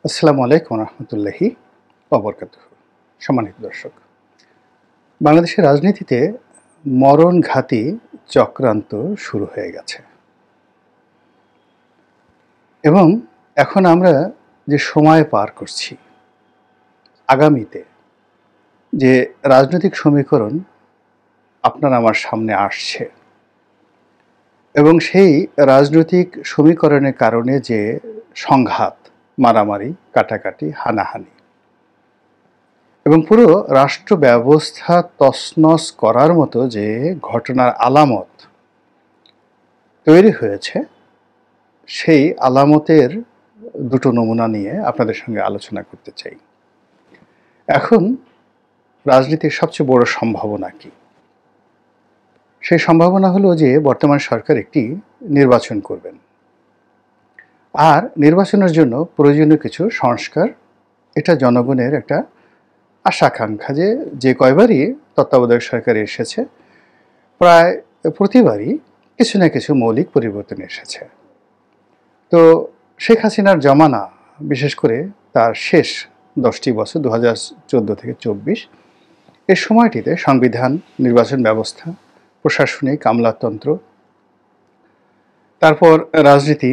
আসসালামু আলাইকুম রহমতুল্লাহি ওবরকাতুহু। সম্মানিত দর্শক, বাংলাদেশের রাজনীতিতে মরণঘাতী চক্রান্ত শুরু হয়ে গেছে এবং এখন আমরা যে সময় পার করছি, আগামীতে যে রাজনৈতিক সমীকরণ আপনার আমার সামনে আসছে এবং সেই রাজনৈতিক সমীকরণের কারণে যে সংঘাত, মারামারি, কাটাকাটি, হানাহানি এবং পুরো রাষ্ট্র ব্যবস্থা তছনছ করার মতো যে ঘটনার আলামত তৈরি হয়েছে, সেই আলামতের দুটো নমুনা নিয়ে আপনাদের সঙ্গে আলোচনা করতে চাই। এখন রাজনীতির সবচেয়ে বড় সম্ভাবনা কি? সেই সম্ভাবনা হলো যে বর্তমান সরকার একটি নির্বাচন করবেন, আর নির্বাচনের জন্য প্রয়োজনীয় কিছু সংস্কার, এটা জনগণের একটা আশা আকাঙ্ক্ষা যে কয়বারই তত্ত্বাবধায়ক সরকার এসেছে প্রায় প্রতিবারই কিছু না কিছু মৌলিক পরিবর্তন এসেছে। তো শেখ হাসিনার জমানা, বিশেষ করে তার শেষ 10টি বছর 2014 থেকে 24, এর সময়টিতে সংবিধান, নির্বাচন ব্যবস্থা, প্রশাসনিক আমলাতন্ত্র, তারপর রাজনীতি,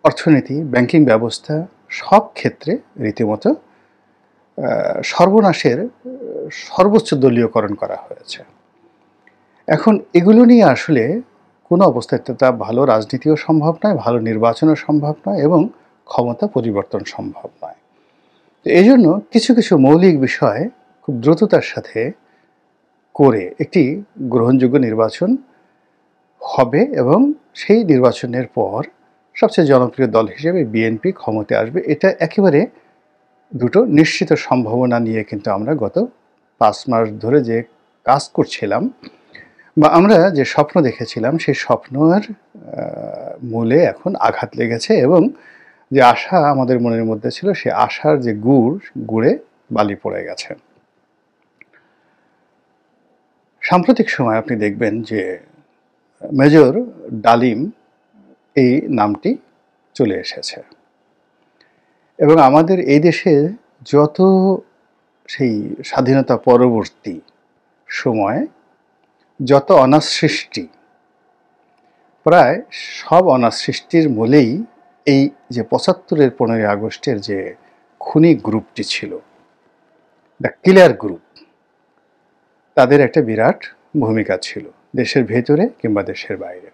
অর্থনীতি, ব্যাংকিং ব্যবস্থা, সব ক্ষেত্রে রীতিমতো সর্বনাশের সর্বোচ্চ দলীয়করণ করা হয়েছে। এখন এগুলো নিয়ে আসলে কোনো অবস্থায় তা ভালো রাজনীতিও সম্ভব নয়, ভালো নির্বাচনও সম্ভব নয় এবং ক্ষমতা পরিবর্তন সম্ভব নয়। তো এই জন্য কিছু কিছু মৌলিক বিষয় খুব দ্রুততার সাথে করে একটি গ্রহণযোগ্য নির্বাচন হবে এবং সেই নির্বাচনের পর সবচেয়ে জনপ্রিয় দল হিসেবে বিএনপি ক্ষমতায় আসবে। এটা একেবারে দুটো নিশ্চিত সম্ভাবনা নিয়ে কিন্তু আমরা গত 5 মাস ধরে যে কাজ করছিলাম বা আমরা যে স্বপ্ন দেখেছিলাম, সেই স্বপ্নের মূলে এখন আঘাত লেগেছে এবং যে আশা আমাদের মনের মধ্যে ছিল, সে আশার যে গুড়ে বালি পড়ে গেছে। সাম্প্রতিক সময় আপনি দেখবেন যে মেজর ডালিম এই নামটি চলে এসেছে এবং আমাদের এই দেশে যত সেই স্বাধীনতা পরবর্তী সময় যত অনাথ সৃষ্টি, প্রায় সব অনাথ সৃষ্টির মূলেই এই যে 75-এর 15ই আগস্টের যে খুনি গ্রুপটি ছিল, দ্য কিলার গ্রুপ, তাদের একটা বিরাট ভূমিকা ছিল দেশের ভেতরে কিংবা দেশের বাইরে।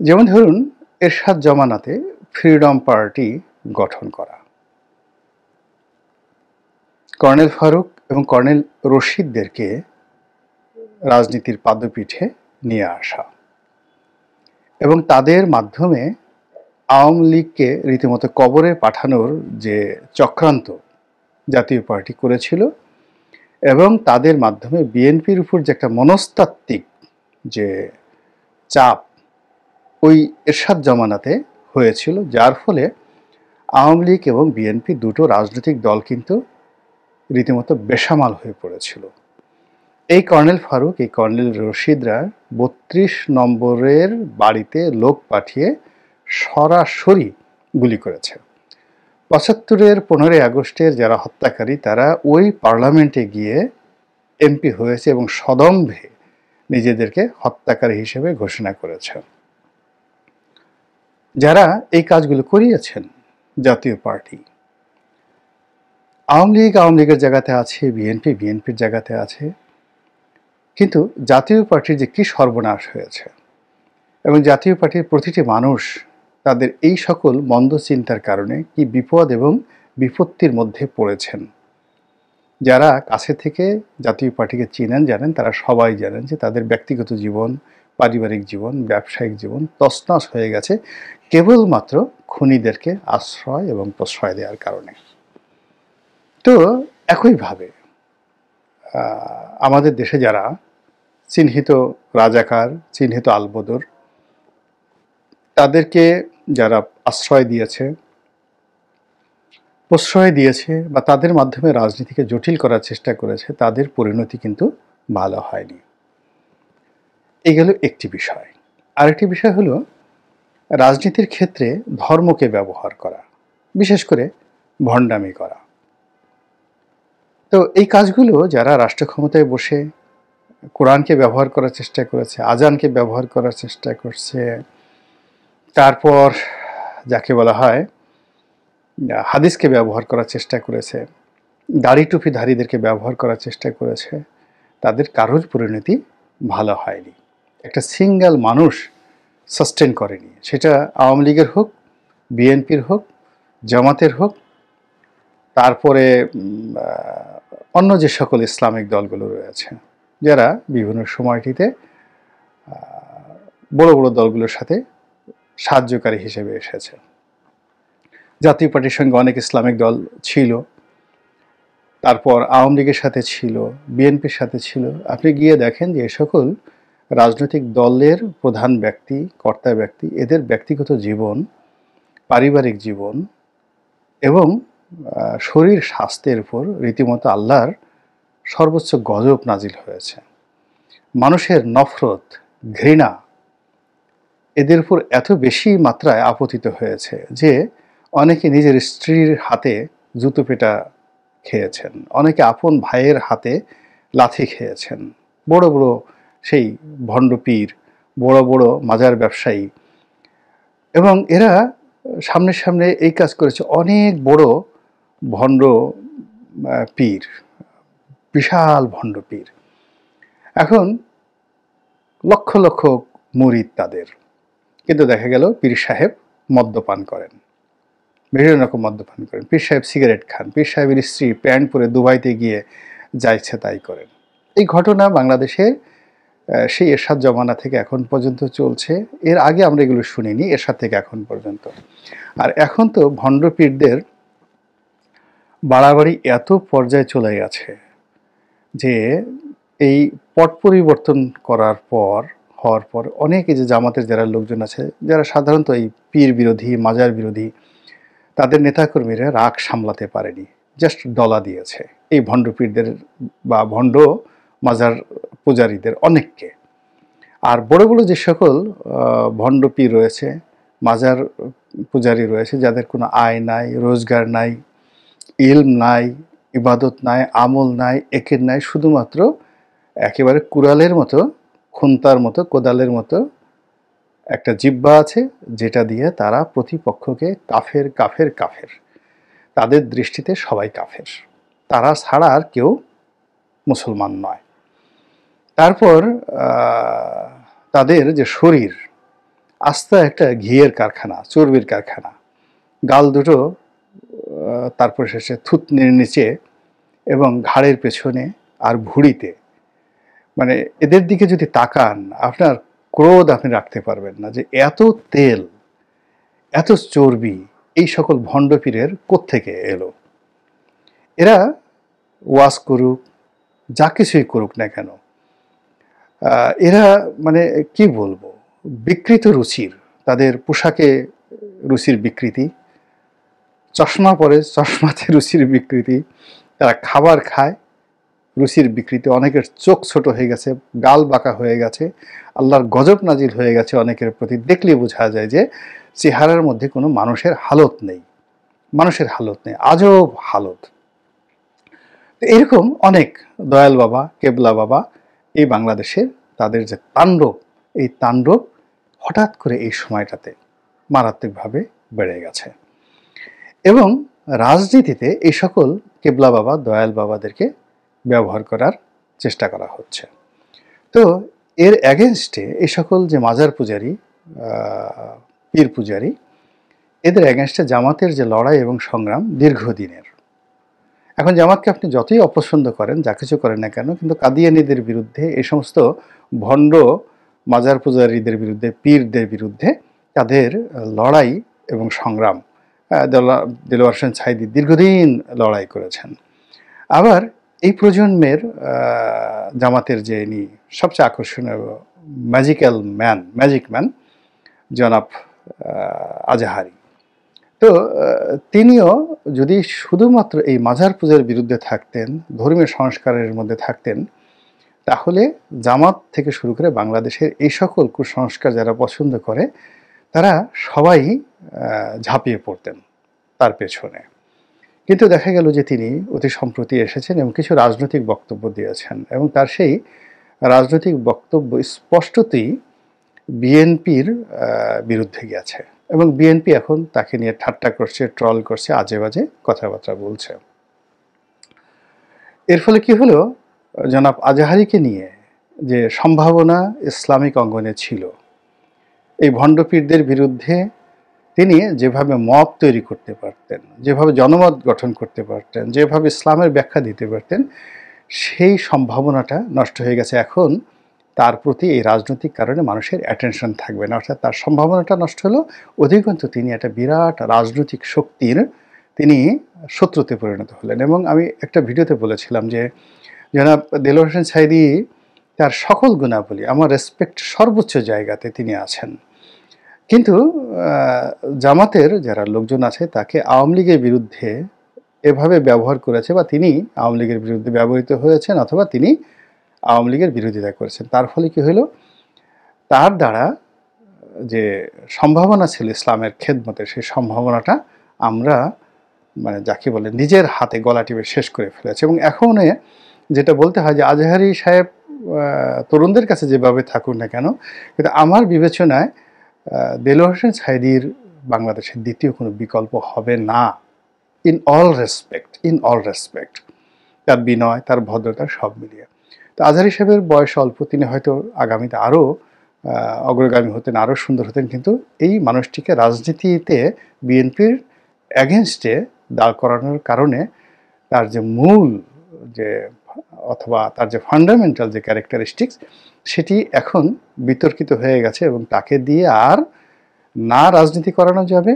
যেমন ধরুন, এরশাদ জমানাতে ফ্রিডম পার্টি গঠন করা, কর্নেল ফারুক এবং কর্নেল রশিদদেরকে রাজনীতির পাদপীঠে নিয়ে আসা এবং তাদের মাধ্যমে আওয়ামী লীগকে রীতিমতো কবরে পাঠানোর যে চক্রান্ত জাতীয় পার্টি করেছিল এবং তাদের মাধ্যমে বিএনপির উপর যে একটা মনস্তাত্ত্বিক যে চাপ ওই এরশাদ জমানাতে হয়েছিল, যার ফলে আওয়ামী লীগ এবং বিএনপি দুটো রাজনৈতিক দল কিন্তু রীতিমতো বেসামাল হয়ে পড়েছিল। এই কর্নেল ফারুক, এই কর্নেল রশিদরা 32 নম্বরের বাড়িতে লোক পাঠিয়ে সরাসরি গুলি করেছে। 75-এর 15ই আগস্টের যারা হত্যাকারী, তারা ওই পার্লামেন্টে গিয়ে এমপি হয়েছে এবং সদম্ভে নিজেদেরকে হত্যাকারী হিসেবে ঘোষণা করেছে। যারা এই কাজগুলো করিয়েছেন জাতীয় পার্টি, আওয়ামী লীগের জায়গাতে আছে, বিএনপি বিএনপির জায়গাতে আছে, কিন্তু জাতীয় পার্টির যে কি সর্বনাশ হয়েছে এবং জাতীয় পার্টির প্রতিটি মানুষ তাদের এই সকল মন্দ চিন্তার কারণে কি বিপদ এবং বিপত্তির মধ্যে পড়েছেন। যারা কাছে থেকে জাতীয় পার্টিকে চিনেন, জানেন, তারা সবাই জানেন যে তাদের ব্যক্তিগত জীবন, পারিবারিক জীবন, ব্যবসায়িক জীবন তছনছ হয়ে গেছে কেবলমাত্র খুনিদেরকে আশ্রয় এবং প্রশ্রয় দেওয়ার কারণে। তো একইভাবে আমাদের দেশে যারা চিহ্নিত রাজাকার, চিহ্নিত আলবদর, তাদেরকে যারা আশ্রয় দিয়েছে, প্রশ্রয় দিয়েছে বা তাদের মাধ্যমে রাজনীতিকে জটিল করার চেষ্টা করেছে, তাদের পরিণতি কিন্তু ভালো হয়নি। এই গেল একটি বিষয়। আরেকটি বিষয় হলো রাজনীতির ক্ষেত্রে ধর্মকে ব্যবহার করা। বিশেষ করে ভণ্ডামি করা। তো এই কাজগুলো যারা রাষ্ট্র ক্ষমতায় বসে কোরআনকে ব্যবহার করার চেষ্টা করেছে, আজানকে ব্যবহার করার চেষ্টা করছে, তারপর যাকে বলা হয় হাদিসকে ব্যবহার করার চেষ্টা করেছে, দাড়ি টুপিধারীদেরকে ব্যবহার করার চেষ্টা করেছে, তাদের কারোর পরিণতি ভালো হয়নি। একটা সিঙ্গেল মানুষ সাস্টেন করেনি, সেটা আওয়ামী লীগের হোক, বিএনপির হোক, জামাতের হোক, তারপরে অন্য যে সকল ইসলামিক দলগুলো রয়েছে, যারা বিভিন্ন সময়টিতে বড় বড় দলগুলোর সাথে সাহায্যকারী হিসেবে এসেছে। জাতীয় পার্টির সঙ্গে অনেক ইসলামিক দল ছিল, তারপর আওয়ামী লীগের সাথে ছিল, বিএনপির সাথে ছিল। আপনি গিয়ে দেখেন যে এ সকল রাজনৈতিক দলের প্রধান ব্যক্তি, কর্তা ব্যক্তি, এদের ব্যক্তিগত জীবন, পারিবারিক জীবন এবং শরীর স্বাস্থ্যের উপর রীতিমতো আল্লাহর সর্বোচ্চ গজব নাজিল হয়েছে। মানুষের নফরত, ঘৃণা এদের উপর এত বেশি মাত্রায় আপতিত হয়েছে যে অনেকে নিজের স্ত্রীর হাতে জুতো পেটা খেয়েছেন, অনেকে আপন ভাইয়ের হাতে লাথি খেয়েছেন। বড় বড় সেই ভণ্ড পীর, বড় বড় মাজার ব্যবসায়ী, এবং এরা সামনে সামনে এই কাজ করেছে। অনেক বড় ভণ্ড পীর, বিশাল ভণ্ড পীর। এখন লক্ষ লক্ষ মুরিদ তাদের, কিন্তু দেখা গেল পীর সাহেব মদ্যপান করেন, বিভিন্ন রকম মদ্যপান করেন। পীর সাহেব সিগারেট খান, পীর সাহেবের স্ত্রী প্যান্ট পরে দুবাইতে গিয়ে যা ইচ্ছে তাই করেন। এই ঘটনা বাংলাদেশে সেই এরশাদ জমানা থেকে এখন পর্যন্ত চলছে। এর আগে আমরা এগুলো শুনিনি, এরশাদ থেকে এখন পর্যন্ত। আর এখন তো ভণ্ড পীরদের বাড়াবাড়ি এত পর্যায়ে চলে গেছে যে এই পট পরিবর্তন হওয়ার পর অনেকে যে জামাতের যারা লোকজন আছে, যারা সাধারণত এই পীর বিরোধী, মাজার বিরোধী, তাদের নেতাকর্মীরা রাগ সামলাতে পারেনি, জাস্ট ডলা দিয়েছে এই ভণ্ড পীরদের বা ভণ্ড মাজার পূজারীদের অনেককে। আর বড় বড় যে সকল ভণ্ড পীর রয়েছে, মাজার পূজারী রয়েছে, যাদের কোনো আয় নাই, রোজগার নাই, ইলম নাই, ইবাদত নাই, আমল নাই, একের নাই, শুধুমাত্র একেবারে কুড়ালের মতো, খুন্তার মতো, কোদালের মতো একটা জিহ্বা আছে, যেটা দিয়ে তারা প্রতিপক্ষকে কাফের কাফের কাফের, তাদের দৃষ্টিতে সবাই কাফের, তারা ছাড়া আর কেউ মুসলমান নয়। তারপর তাদের যে শরীর, আস্তে একটা ঘিয়ের কারখানা, চর্বির কারখানা, গাল দুটো তারপর শেষে থুতনির নিচে এবং ঘাড়ের পেছনে আর ভুঁড়িতে, মানে এদের দিকে যদি তাকান আপনার ক্রোধ আপনি রাখতে পারবেন না যে এত তেল, এত চর্বি এই সকল ভণ্ড পীরের কোত্থেকে এলো। এরা ওয়াজ করুক, যা কিছুই করুক না কেন, এরা মানে কি বলবো, বিকৃত রুচির, তাদের পোশাকে রুচির বিকৃতি, চশমা পরে চশমাতে রুচির বিকৃতি, তারা খাবার খায় রুচির বিকৃতি, অনেকের চোখ ছোট হয়ে গেছে, গাল বাঁকা হয়ে গেছে, আল্লাহর গজব নাজিল হয়ে গেছে অনেকের প্রতি। দেখলে বোঝা যায় যে চেহারার মধ্যে কোনো মানুষের হালত নেই, মানুষের হালত নেই, আজব হালত। এরকম অনেক দয়াল বাবা, কেবলা বাবা এই বাংলাদেশের, তাদের যে তাণ্ডব, এই তাণ্ডব হঠাৎ করে এই সময়টাতে মারাত্মকভাবে বেড়ে গেছে। এবং রাজনীতিতে এই সকল কেবলা বাবা, দয়াল বাবাদেরকে ব্যবহার করার চেষ্টা করা হচ্ছে। তো এর অ্যাগেনস্টে এই সকল যে মাজার পূজারী, পীর পূজারী, এদের অ্যাগেনস্টে জামাতের যে লড়াই এবং সংগ্রাম দীর্ঘদিনের। এখন জামাতকে আপনি যতই অপছন্দ করেন, যা কিছু করেন না কেন, কিন্তু কাদিয়ানীদের বিরুদ্ধে, এই সমস্ত ভণ্ড মাজার পূজারীদের বিরুদ্ধে, পীরদের বিরুদ্ধে তাদের লড়াই এবং সংগ্রাম, দেলোয়ার হোসেন সাঈদী দীর্ঘদিন লড়াই করেছেন। আবার এই প্রজন্মের জামাতের যে ইনি সবচেয়ে আকর্ষণীয় ম্যাজিক ম্যান জনাব আজাহারি, তো তিনিও যদি শুধুমাত্র এই মাজার পূজার বিরুদ্ধে থাকতেন, ধর্মীয় সংস্কারের মধ্যে থাকতেন, তাহলে জামাত থেকে শুরু করে বাংলাদেশের এই সকল কুসংস্কার যারা পছন্দ করে তারা সবাই ঝাঁপিয়ে পড়তেন। তার পেছনে। কিন্তু দেখা গেল যে তিনি অতি সম্প্রতি এসেছেন এবং কিছু রাজনৈতিক বক্তব্য দিয়েছেন এবং তার সেই রাজনৈতিক বক্তব্য স্পষ্টতই বিএনপির বিরুদ্ধে গেছে এবং বিএনপি এখন তাকে নিয়ে ঠাট্টা করছে, ট্রল করছে, আজে বাজে কথাবার্তা বলছে। এর ফলে কি হলো, জনাব আজাহারীকে নিয়ে যে সম্ভাবনা ইসলামিক অঙ্গনে ছিল, এই ভণ্ডপীরদের বিরুদ্ধে তিনি যেভাবে মত তৈরি করতে পারতেন, যেভাবে জনমত গঠন করতে পারতেন, যেভাবে ইসলামের ব্যাখ্যা দিতে পারতেন, সেই সম্ভাবনাটা নষ্ট হয়ে গেছে। এখন তার প্রতি এই রাজনৈতিক কারণে মানুষের অ্যাটেনশন থাকবে না, অর্থাৎ তার সম্ভাবনাটা নষ্ট হলো। অধিকন্তু তিনি একটা বিরাট রাজনৈতিক শক্তির তিনি শত্রুতে পরিণত হলেন। এবং আমি একটা ভিডিওতে বলেছিলাম যে জনাব দেলোয়ার হোসেন সাঈদী তার সকল গুণাবলী, আমার রেসপেক্ট সর্বোচ্চ জায়গাতে তিনি আছেন, কিন্তু জামাতের যারা লোকজন আছে তাকে আওয়ামী লীগের বিরুদ্ধে এভাবে ব্যবহার করেছে, বা তিনি আওয়ামী লীগের বিরুদ্ধে ব্যবহৃত হয়েছেন, অথবা তিনি আওয়ামী লীগের বিরোধিতা করেছেন। তার ফলে কি হলো, তার দ্বারা যে সম্ভাবনা ছিল ইসলামের খেদমতের, সেই সম্ভাবনাটা আমরা মানে যাকে বলে নিজের হাতে গলা টিপে শেষ করে ফেলেছে। এবং এখন যেটা বলতে হয় যে আজহারী সাহেব তরুণদের কাছে যেভাবে থাকুন না কেন, কিন্তু আমার বিবেচনায় দেলোয়ার হোসেন সাঈদীর বাংলাদেশের দ্বিতীয় কোনো বিকল্প হবে না, ইন অল রেসপেক্ট, তার বিনয়, তার ভদ্রতা সব মিলিয়ে। তো আজহারী সাহেবের বয়স অল্প, তিনি হয়তো আগামীতে আরও অগ্রগামী হতেন, আরও সুন্দর হতেন, কিন্তু এই মানুষটিকে রাজনীতিতে বিএনপির অ্যাগেনস্টে দাঁড় করানোর কারণে তার যে মূল যে অথবা তার যে ফান্ডামেন্টাল যে ক্যারেক্টারিস্টিক্স, সেটি এখন বিতর্কিত হয়ে গেছে এবং তাকে দিয়ে আর না রাজনীতি করানো যাবে,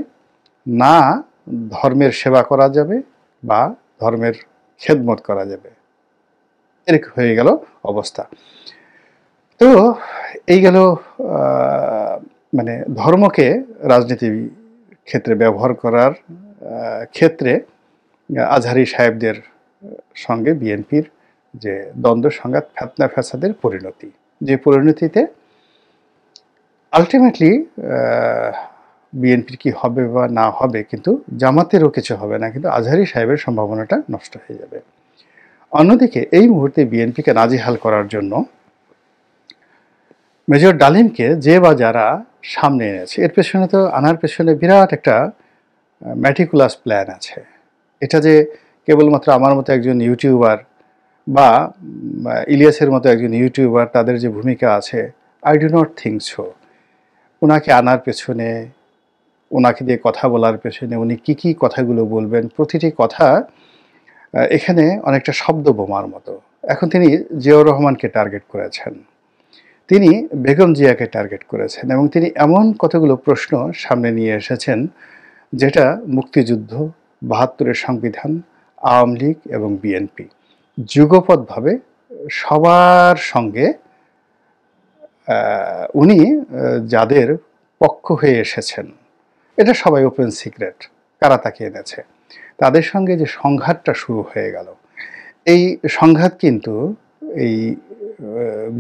না ধর্মের সেবা করা যাবে বা ধর্মের খেদমত করা যাবে, এরকম হয়ে গেল অবস্থা। তো এই গেল মানে ধর্মকে রাজনীতির ক্ষেত্রে ব্যবহার করার ক্ষেত্রে আজহারী সাহেবদের সঙ্গে বিএনপির যে দ্বন্দ্ব সংঘাত, ফেতনা ফ্যাসাদের পরিণতি, যে পরিণতিতে আলটিমেটলি বিএনপির কি হবে বা না হবে, কিন্তু জামাতেরও কিছু হবে না, কিন্তু আজহারী সাহেবের সম্ভাবনাটা নষ্ট হয়ে যাবে। অন্যদিকে এই মুহূর্তে বিএনপিকে নাজেহাল করার জন্য মেজর ডালিমকে যে বা যারা সামনে এনেছে, এর পেছনে তো আনার পেছনে বিরাট একটা ম্যাটিকুলাস প্ল্যান আছে। এটা যে কেবলমাত্র আমার মতো একজন ইউটিউবার বা ইলিয়াসের মতো একজন ইউটিউবার তাদের যে ভূমিকা আছে, I do not think so. ওনাকে আনার পেছনে, ওনাকে দিয়ে কথা বলার পেছনে, উনি কী কী কথাগুলো বলবেন, প্রতিটি কথা এখানে অনেকটা শব্দ বোমার মতো। এখন তিনি জিয়াউর রহমানকে টার্গেট করেছেন, তিনি বেগম জিয়াকে টার্গেট করেছেন, এবং তিনি এমন কতগুলো প্রশ্ন সামনে নিয়ে এসেছেন যেটা মুক্তিযুদ্ধ, ৭২-এর সংবিধান, আওয়ামী লীগ এবং বিএনপি যুগপৎভাবে সবার সঙ্গে উনি যাদের পক্ষ হয়ে এসেছেন, এটা সবাই ওপেন সিক্রেট, কারা তাকে এনেছে, তাদের সঙ্গে যে সংঘাতটা শুরু হয়ে গেল, এই সংঘাত কিন্তু এই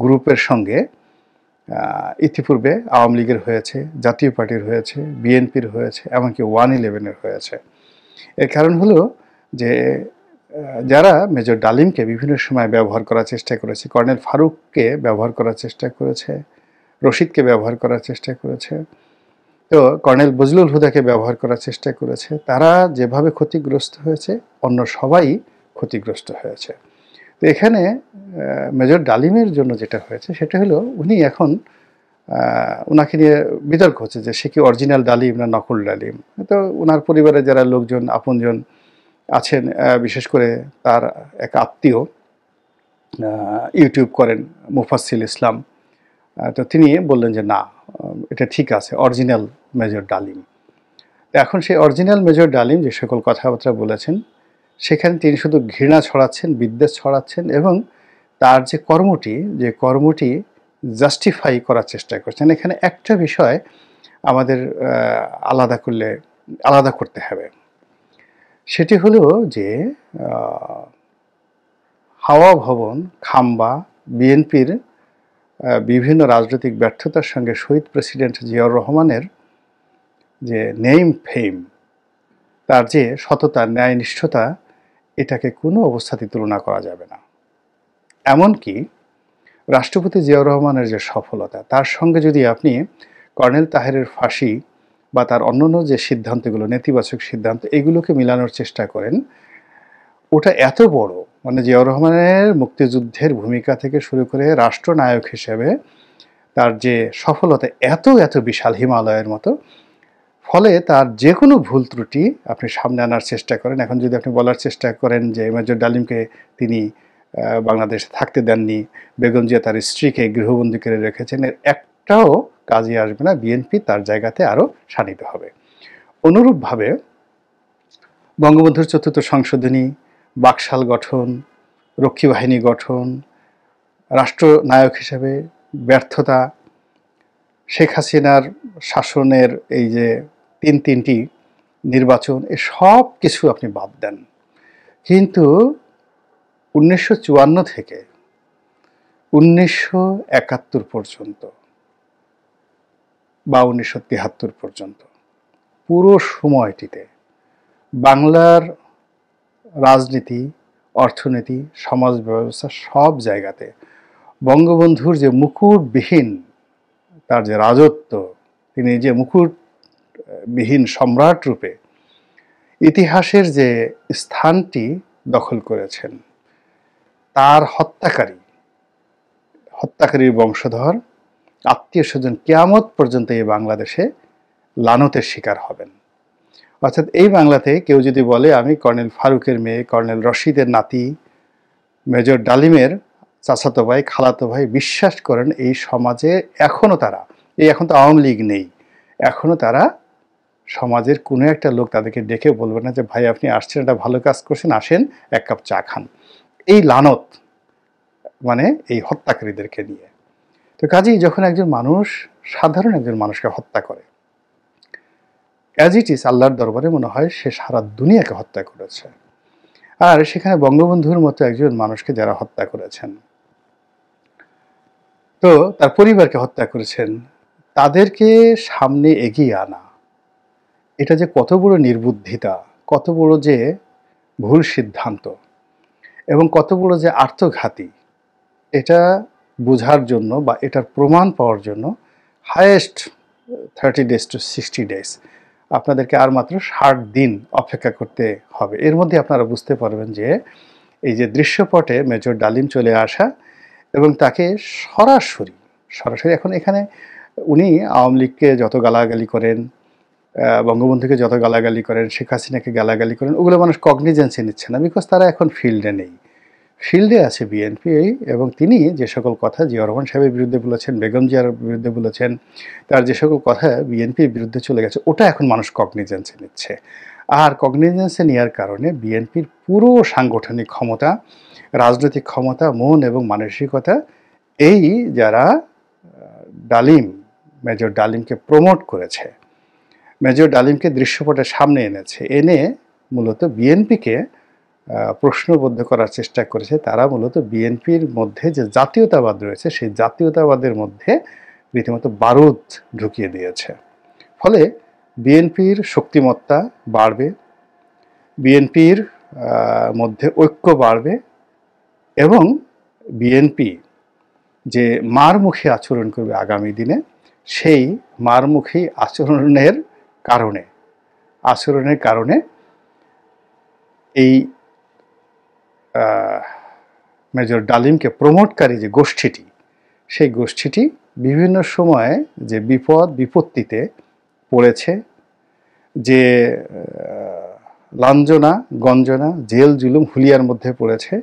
গ্রুপের সঙ্গে ইতিপূর্বে আওয়ামী লীগের হয়েছে, জাতীয় পার্টির হয়েছে, বিএনপির হয়েছে, এমনকি 111-এর হয়েছে। এর কারণ হলো যে যারা মেজর ডালিমকে বিভিন্ন সময় ব্যবহার করার চেষ্টা করেছে, কর্নেল ফারুককে ব্যবহার করার চেষ্টা করেছে, রশিদকে ব্যবহার করার চেষ্টা করেছে, তো কর্নেল বজলুল হুদাকে ব্যবহার করার চেষ্টা করেছে, তারা যেভাবে ক্ষতিগ্রস্ত হয়েছে অন্য সবাই ক্ষতিগ্রস্ত হয়েছে। তো এখানে মেজর ডালিমের জন্য যেটা হয়েছে সেটা হলো উনি এখন ওনাকে নিয়ে বিতর্ক হচ্ছে যে সে কি অরিজিনাল ডালিম না নকল ডালিম। তো ওনার পরিবারে যারা লোকজন আপনজন আছেন, বিশেষ করে তার এক আত্মীয় ইউটিউব করেন মুফাসসিল ইসলাম, তো তিনি বললেন যে না, এটা ঠিক আছে, অরিজিনাল মেজর ডালিম। এখন সেই অরিজিনাল মেজর ডালিম যে সকল কথাবার্তা বলেছেন, সেখানে তিনি শুধু ঘৃণা ছড়াচ্ছেন, বিদ্বেষ ছড়াচ্ছেন, এবং তার যে কর্মটি জাস্টিফাই করার চেষ্টা করছেন। এখানে একটা বিষয় আমাদের আলাদা করতে হবে, সেটি হলো যে হাওয়া ভবন, খাম্বা, বিএনপির বিভিন্ন রাজনৈতিক ব্যর্থতার সঙ্গে শহীদ প্রেসিডেন্ট জিয়াউর রহমানের যে নেম ফেম, তার যে সততা, ন্যায়নিষ্ঠতা, এটাকে কোনো অবস্থাতেই তুলনা করা যাবে না। এমনকি রাষ্ট্রপতি জিয়াউর রহমানের যে সফলতা, তার সঙ্গে যদি আপনি কর্নেল তাহেরের ফাঁসি বা তার অন্যান্য যে সিদ্ধান্তগুলো, নেতিবাচক সিদ্ধান্ত, এগুলোকে মিলানোর চেষ্টা করেন, ওটা এত বড়, মানে জিয়াউর রহমানের মুক্তিযুদ্ধের ভূমিকা থেকে শুরু করে রাষ্ট্রনায়ক হিসেবে তার যে সফলতা এত এত বিশাল, হিমালয়ের মতো। ফলে তার যে কোনো ভুল ত্রুটি আপনি সামনে আনার চেষ্টা করেন। এখন যদি আপনি বলার চেষ্টা করেন যে মেজর ডালিমকে তিনি বাংলাদেশে থাকতে দেননি, বেগম জিয়া তার স্ত্রীকে গৃহবন্দী করে রেখেছেন, এর একটাও কাজে আসবে না। বিএনপি তার জায়গাতে আরও শানিত হবে। অনুরূপভাবে বঙ্গবন্ধুর ৪র্থ সংশোধনী, বাকশাল গঠন, রক্ষী বাহিনী গঠন, রাষ্ট্রনায়ক হিসেবে ব্যর্থতা, শেখ হাসিনার শাসনের এই যে তিনটি নির্বাচন, এ সব কিছু আপনি বাদ দেন, কিন্তু 1954 থেকে 1971 পর্যন্ত বা 1973 পর্যন্ত পুরো সময়টিতে বাংলার রাজনীতি, অর্থনীতি, সমাজ ব্যবস্থা, সব জায়গাতে বঙ্গবন্ধুর যে মুকুটবিহীন তার যে রাজত্ব, তিনি যে মুকুটবিহীন সম্রাট রূপে ইতিহাসের যে স্থানটি দখল করেছেন, তার হত্যাকারীর বংশধর, আত্মীয় স্বজন কিয়ামত পর্যন্ত এই বাংলাদেশে লানতের শিকার হবেন। অর্থাৎ এই বাংলাতে কেউ যদি বলে আমি কর্নেল ফারুকের মেয়ে, কর্নেল রশিদের নাতি, মেজর ডালিমের চাচাতো ভাই, খালাতো ভাই, বিশ্বাস করেন এই সমাজে এখনও তারা, এখন তো আওয়ামী লীগ নেই, এখনও তারা সমাজের কোনো একটা লোক তাদেরকে ডেকে বলবে না যে ভাই আপনি আসছেন, একটা ভালো কাজ করছেন, আসেন এক কাপ চা খান। এই লানত, মানে এই হত্যাকারীদেরকে নিয়ে। তো কাজেই যখন একজন মানুষ, সাধারণ একজন মানুষকে হত্যা করে, অ্যাজ ইট ইজ আল্লাহর দরবারে মনে হয় সে সারা দুনিয়াকে হত্যা করেছে। আর সেখানে বঙ্গবন্ধুর মতো একজন মানুষকে যারা হত্যা করেছেন, তো তার পরিবারকে হত্যা করেছেন, তাদেরকে সামনে এগিয়ে আনা, এটা যে কত বড় নির্বুদ্ধিতা, কত বড় যে ভুল সিদ্ধান্ত এবং কত বড় যে আত্মঘাতী, এটা বোঝার জন্য বা এটার প্রমাণ পাওয়ার জন্য হায়েস্ট 30 days to 60 days আপনাদেরকে আর মাত্র 60 দিন অপেক্ষা করতে হবে। এর মধ্যে আপনারা বুঝতে পারবেন যে এই যে দৃশ্যপটে মেজর ডালিম চলে আসা এবং তাকে সরাসরি এখন এখানে উনি আওয়ামী লীগকে যত গালাগালি করেন, বঙ্গবন্ধুকে যত গালাগালি করেন, শেখ হাসিনাকে গালাগালি করেন, ওগুলো মানুষ কগনিজেন্সে নিচ্ছে না, বিকজ তারা এখন ফিল্ডে নেই। ফিল্ডে আছে বিএনপি, এবং তিনি যে সকল কথা জিয়াউর রহমান সাহেবের বিরুদ্ধে বলেছেন, বেগম জিয়ার বিরুদ্ধে বলেছেন, তার যে সকল কথা বিএনপির বিরুদ্ধে চলে গেছে, ওটা এখন মানুষ কগনিজেন্সে নিচ্ছে। আর কগনিজেন্সে নেওয়ার কারণে বিএনপির পুরো সাংগঠনিক ক্ষমতা, রাজনৈতিক ক্ষমতা, মন এবং মানসিকতা, এই যারা ডালিম, মেজর ডালিমকে প্রমোট করেছে, মেজর ডালিমকে দৃশ্যপটের সামনে এনেছে, এনে মূলত বিএনপিকে প্রশ্নবদ্ধ করার চেষ্টা করেছে। তারা মূলত বিএনপির মধ্যে যে জাতীয়তাবাদ রয়েছে, সেই জাতীয়তাবাদের মধ্যে রীতিমতো বারুদ ঢুকিয়ে দিয়েছে। ফলে বিএনপির শক্তিমত্তা বাড়বে, বিএনপির মধ্যে ঐক্য বাড়বে, এবং বিএনপি যে মারমুখী আচরণ করবে আগামী দিনে, সেই মারমুখী আচরণের কারণে এই মেজর ডালিমকে প্রমোটকারী যে গোষ্ঠীটি, সেই গোষ্ঠীটি বিভিন্ন সময়ে যে বিপত্তিতে পড়েছে, যে লাঞ্ছনা গঞ্জনা, জেল জুলুম হুলিয়ার মধ্যে পড়েছে,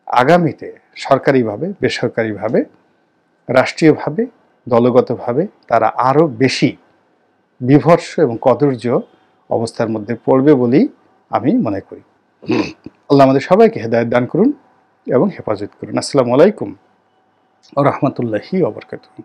আগামীতে সরকারিভাবে, বেসরকারিভাবে, রাষ্ট্রীয়ভাবে, দলগতভাবে তারা আরও বেশি বিভৎস এবং কদর্য অবস্থার মধ্যে পড়বে বলেই আমি মনে করি। আল্লাহ আমাদের সবাইকে হেদায়েত দান করুন এবং হেফাজত করুন। আসসালামু আলাইকুম ওয়া রাহমাতুল্লাহি ওয়া বারাকাতুহু।